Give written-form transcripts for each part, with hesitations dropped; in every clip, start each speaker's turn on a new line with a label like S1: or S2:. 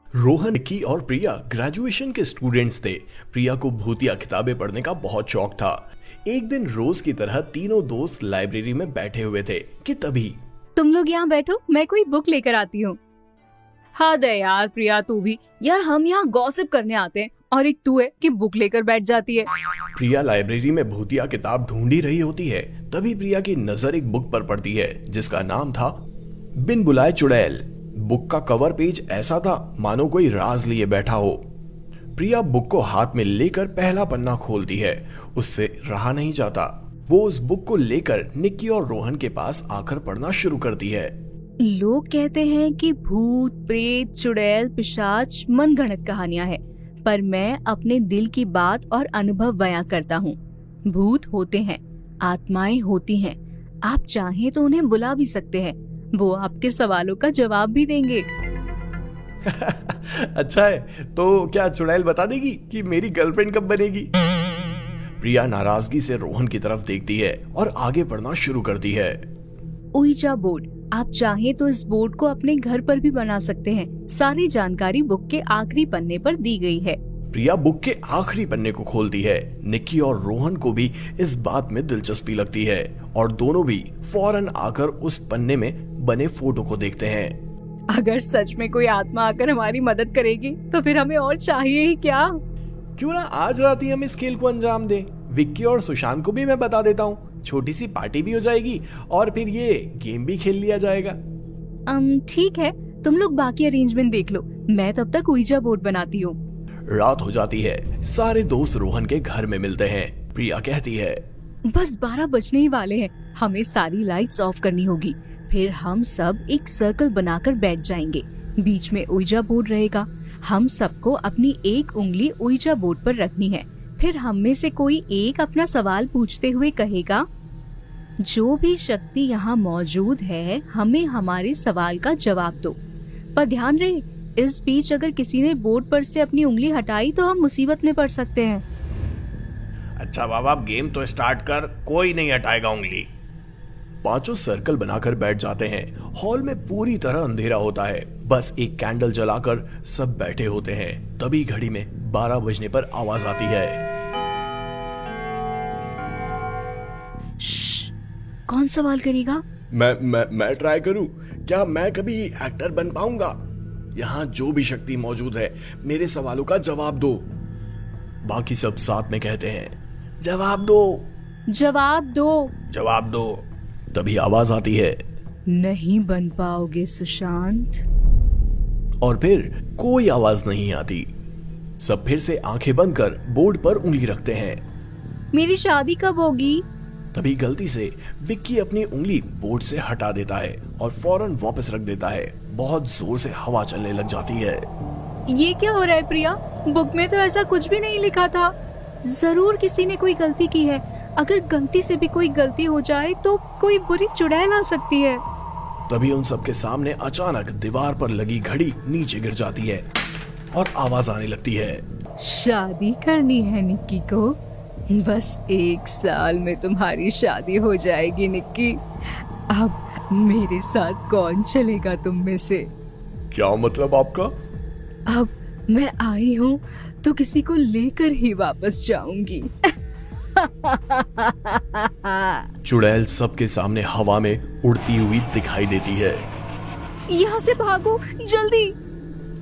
S1: रोहन, निक्की और प्रिया ग्रेजुएशन के स्टूडेंट्स थे। प्रिया को भूतिया किताबें पढ़ने का बहुत शौक था। एक दिन रोज की तरह तीनों दोस्त लाइब्रेरी में बैठे हुए थे कि तभी
S2: तुम लोग यहाँ बैठो, मैं कोई बुक लेकर आती हूँ। हाँ दे यार प्रिया, तू भी यार, हम यहाँ गॉसिप करने आते हैं और एक तू है कि बुक लेकर बैठ जाती है।
S1: प्रिया लाइब्रेरी में भूतिया किताब ढूंढ ही रही होती है। तभी प्रिया की नजर एक बुक पर पड़ती है जिसका नाम था बिन बुलाए चुड़ैल। बुक का कवर पेज ऐसा था मानो कोई राज लिए बैठा हो। प्रिया बुक को हाथ में लेकर पहला पन्ना खोलती है। उससे रहा नहीं जाता। वो उस बुक को लेकर निक्की और रोहन के पास आकर पढ़ना शुरू करती है।
S2: लोग कहते हैं कि भूत, प्रेत, चुड़ैल, पिशाच मनगढ़ंत कहानियां हैं, पर मैं अपने दिल की बात और अनुभव बयां करता हूँ। भूत होते हैं, आत्माएं होती हैं। आप चाहें तो उन्हें बुला भी सकते हैं, वो आपके सवालों का जवाब भी देंगे।
S1: अच्छा है, तो क्या चुड़ैल बता देगी कि मेरी गर्लफ्रेंड कब बनेगी? प्रिया नाराजगी से रोहन की तरफ देखती है और आगे पढ़ना शुरू करती है।
S2: ओइजा बोर्ड, आप चाहें तो इस बोर्ड को अपने घर पर भी बना सकते हैं। सारी जानकारी बुक के आखिरी पन्ने पर दी गई है।
S1: प्रिया बुक के आखिरी पन्ने को खोलती है। निक्की और रोहन को भी इस बात में दिलचस्पी लगती है और दोनों भी फौरन आकर उस पन्ने में बने फोटो को देखते हैं।
S2: अगर सच में कोई आत्मा आकर हमारी मदद करेगी तो फिर हमें और चाहिए ही क्या।
S1: क्यों ना आज रात ही हम इस खेल को अंजाम दें। विक्की और सुशांत को भी मैं बता देता हूँ, छोटी सी पार्टी भी हो जाएगी और फिर ये गेम भी खेल लिया जाएगा।
S2: ठीक है, तुम लोग बाकी अरेंजमेंट देख लो, मैं तब तक ओइजा बोर्ड बनाती हूँ।
S1: रात हो जाती है। सारे दोस्त रोहन के घर में मिलते हैं। प्रिया कहती है,
S2: बस 12 बजने ही वाले हैं, हमें सारी लाइट्स ऑफ करनी होगी। फिर हम सब एक सर्कल बनाकर बैठ जाएंगे। बीच में ओइजा बोर्ड रहेगा। हम सबको अपनी एक उंगली ओइजा बोर्ड पर रखनी है। फिर हम में से कोई एक अपना सवाल पूछते हुए कहेगा, जो भी शक्ति यहाँ मौजूद है, हमें हमारे सवाल का जवाब दो। पर ध्यान रहे, इस बीच अगर किसी ने बोर्ड पर से अपनी उंगली हटाई तो हम मुसीबत में पड़ सकते हैं।
S1: अच्छा बाबा, गेम तो स्टार्ट कर, कोई नहीं हटाएगा उंगली। पांचों सर्कल बनाकर बैठ जाते हैं। हॉल में पूरी तरह अंधेरा होता है। बस एक कैंडल जलाकर सब बैठे होते हैं। तभी घड़ी में 12 बजने पर आवाज आती है।
S2: कौन सवाल करेगा?
S1: मैं ट्राई करूं? क्या मैं कभी एक्टर बन पाऊंगा? यहाँ जो भी शक्ति मौजूद है, मेरे सवालों का जवाब दो। बाकी सब साथ में कहते हैं, जवाब दो,
S2: जवाब दो,
S1: जवाब दो। तभी आवाज आती है,
S2: नहीं बन पाओगे सुशांत।
S1: और फिर कोई आवाज नहीं आती। सब फिर से आंखें बंद कर बोर्ड पर उंगली रखते हैं।
S2: मेरी शादी कब होगी?
S1: तभी गलती से विक्की अपनी उंगली बोर्ड से हटा देता है और फौरन वापस रख देता है। बहुत जोर से हवा चलने लग जाती है।
S2: ये क्या हो रहा है प्रिया? बुक में तो ऐसा कुछ भी नहीं लिखा था। जरूर किसी ने कोई गलती की है। अगर गलती से भी कोई गलती हो जाए तो कोई बुरी चुड़ैल आ सकती है।
S1: तभी उन सबके सामने अचानक दीवार पर लगी घड़ी नीचे गिर जाती है और आवाज आने लगती है,
S2: शादी करनी है निक्की को। बस 1 साल में तुम्हारी शादी हो जाएगी निक्की। अब मेरे साथ कौन चलेगा तुम में से?
S1: क्या मतलब आपका?
S2: अब मैं आई हूँ तो किसी को लेकर ही वापस जाऊंगी।
S1: चुड़ैल सबके सामने हवा में उड़ती हुई दिखाई देती है।
S2: यहाँ से भागो जल्दी।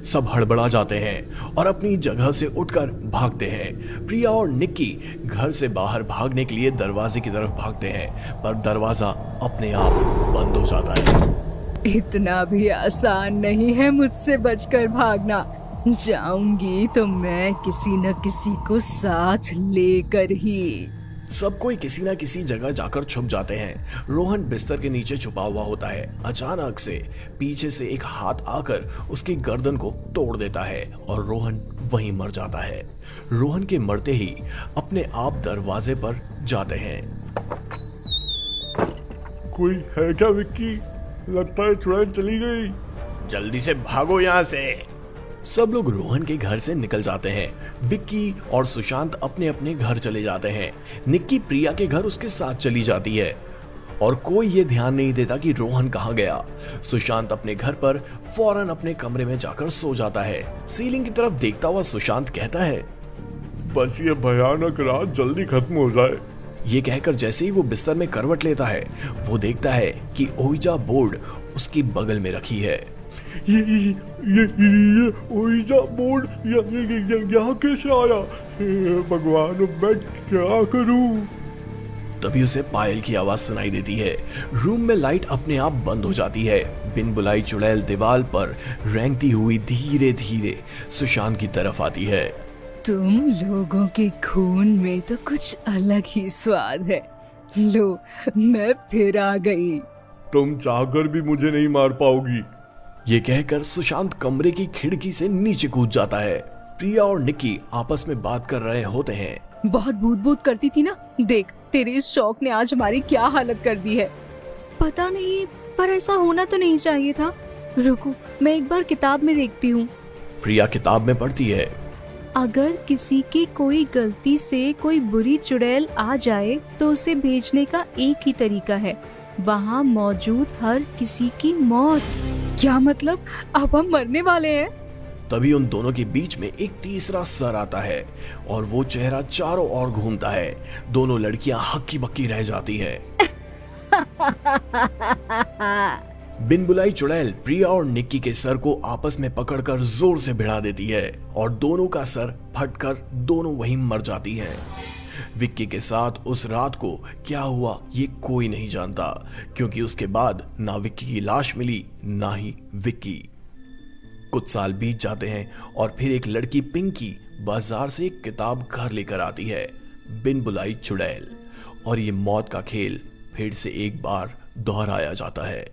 S1: सब हड़बड़ा जाते हैं और अपनी जगह से उठकर भागते हैं। प्रिया और निक्की घर से बाहर भागने के लिए दरवाजे की तरफ भागते हैं, पर दरवाजा अपने आप बंद हो जाता है।
S2: इतना भी आसान नहीं है मुझसे बचकर भागना। जाऊंगी तो मैं किसी न किसी को साथ लेकर ही।
S1: सब कोई किसी न किसी जगह जाकर छुप जाते हैं। रोहन बिस्तर के नीचे छुपा हुआ होता है। अचानक से पीछे से एक हाथ आकर उसकी गर्दन को तोड़ देता है और रोहन वहीं मर जाता है। रोहन के मरते ही अपने आप दरवाजे पर जाते हैं।
S3: कोई है क्या विक्की? लगता है चुड़ैल चली गई।
S1: जल्दी से भागो यहाँ से। सब लोग रोहन के घर से निकल जाते हैं। विक्की और सुशांत अपने अपने घर चले जाते हैं। निक्की प्रिया के घर उसके साथ चली जाती है। और कोई ये ध्यान नहीं देता कि रोहन कहाँ गया। सुशांत अपने घर पर फौरन अपने कमरे में जाकर सो जाता है। सीलिंग की तरफ देखता हुआ सुशांत कहता है,
S3: बस ये भयानक रात जल्दी खत्म हो जाए।
S1: ये कहकर जैसे ही वो बिस्तर में करवट लेता है, वो देखता है कि ओइजा बोर्ड उसकी बगल में रखी है।
S3: ये ओइजा बोर्ड यहाँ कैसे आया? हे भगवान, मैं क्या करूं?
S1: तभी उसे पायल की आवाज सुनाई देती है। रूम में लाइट अपने आप बंद हो जाती है। बिन बुलाई चुड़ैल दीवार पर रेंगती हुई धीरे धीरे सुशांत की तरफ आती है।
S2: तुम लोगों के खून में तो कुछ अलग ही स्वाद है। लो, मैं फिर आ गई।
S3: तुम चाहकर भी मुझे नहीं मार पाओगी।
S1: ये कहकर सुशांत कमरे की खिड़की से नीचे कूद जाता है। प्रिया और निक्की आपस में बात कर रहे होते हैं।
S2: बहुत भूत भूत करती थी ना, देख तेरे इस शौक ने आज हमारी क्या हालत कर दी है। पता नहीं, पर ऐसा होना तो नहीं चाहिए था। रुको, मैं एक बार किताब में देखती हूँ।
S1: प्रिया किताब में पढ़ती है।
S2: अगर किसी की कोई गलती से कोई बुरी चुड़ैल आ जाए तो उसे भेजने का एक ही तरीका है, वहाँ मौजूद हर किसी की मौत। क्या मतलब, अब हम मरने वाले हैं?
S1: तभी उन दोनों के बीच में एक तीसरा सर आता है और वो चेहरा चारों ओर घूमता है। दोनों लड़कियां हक्की बक्की रह जाती हैं। बिन बुलाई चुड़ैल प्रिया और निक्की के सर को आपस में पकड़कर जोर से भिड़ा देती है और दोनों का सर फटकर दोनों वहीं मर जाती हैं। विक्की के साथ उस रात को क्या हुआ ये कोई नहीं जानता, क्योंकि उसके बाद ना विक्की की लाश मिली ना ही विक्की। कुछ साल बीत जाते हैं और फिर एक लड़की पिंकी बाजार से एक किताब घर लेकर आती है, बिन बुलाई चुड़ैल, और ये मौत का खेल फिर से एक बार दोहराया जाता है।